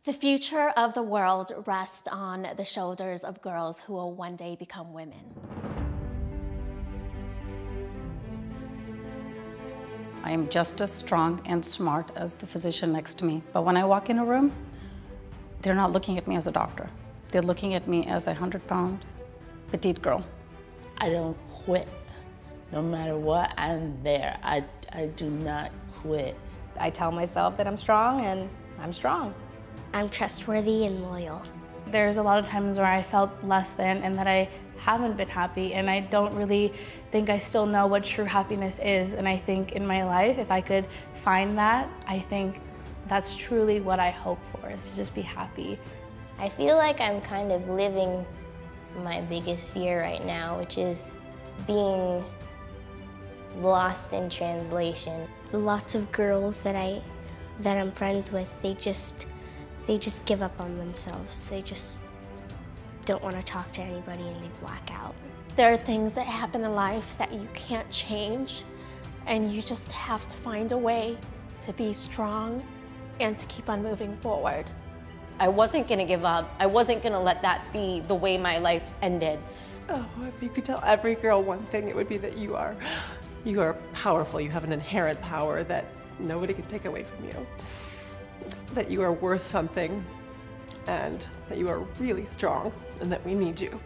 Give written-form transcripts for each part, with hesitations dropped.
The future of the world rests on the shoulders of girls who will one day become women. I am just as strong and smart as the physician next to me. But when I walk in a room, they're not looking at me as a doctor. They're looking at me as a 100-pound petite girl. I don't quit. No matter what, I'm there. I do not quit. I tell myself that I'm strong, and I'm strong. I'm trustworthy and loyal. There's a lot of times where I felt less than and that I haven't been happy, and I don't really think I still know what true happiness is. And I think in my life, if I could find that, I think that's truly what I hope for, is to just be happy. I feel like I'm kind of living my biggest fear right now, which is being lost in translation. Lots of girls that I'm friends with, they just give up on themselves. They just don't want to talk to anybody and they black out. There are things that happen in life that you can't change, and you just have to find a way to be strong and to keep on moving forward. I wasn't gonna give up. I wasn't gonna let that be the way my life ended. Oh, if you could tell every girl one thing, it would be that you are powerful. You have an inherent power that nobody can take away from you. That you are worth something, and that you are really strong, and that we need you.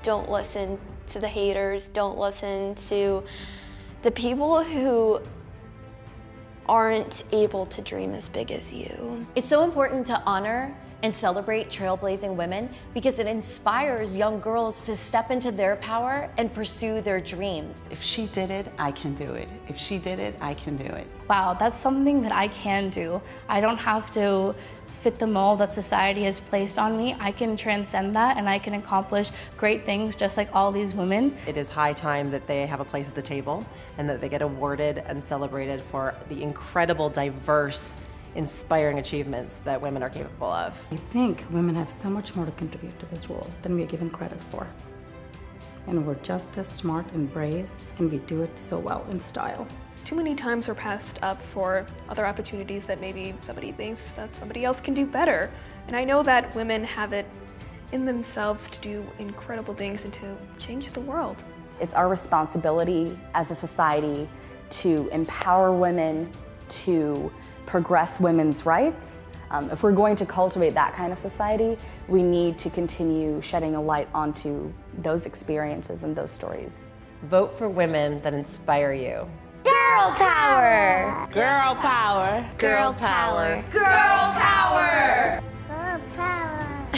Don't listen to the haters. Don't listen to the people who aren't able to dream as big as you. It's so important to honor and celebrate trailblazing women because it inspires young girls to step into their power and pursue their dreams. If she did it, I can do it. If she did it, I can do it. Wow, that's something that I can do. I don't have to fit the mold that society has placed on me. I can transcend that, and I can accomplish great things just like all these women. It is high time that they have a place at the table and that they get awarded and celebrated for the incredible, diverse, inspiring achievements that women are capable of. I think women have so much more to contribute to this world than we are given credit for. And we're just as smart and brave, and we do it so well in style. Too many times are passed up for other opportunities that maybe somebody thinks that somebody else can do better. And I know that women have it in themselves to do incredible things and to change the world. It's our responsibility as a society to empower women, to progress women's rights. If we're going to cultivate that kind of society, we need to continue shedding a light onto those experiences and those stories. Vote for women that inspire you. Girl power! Girl power! Girl power! Girl power! Girl power!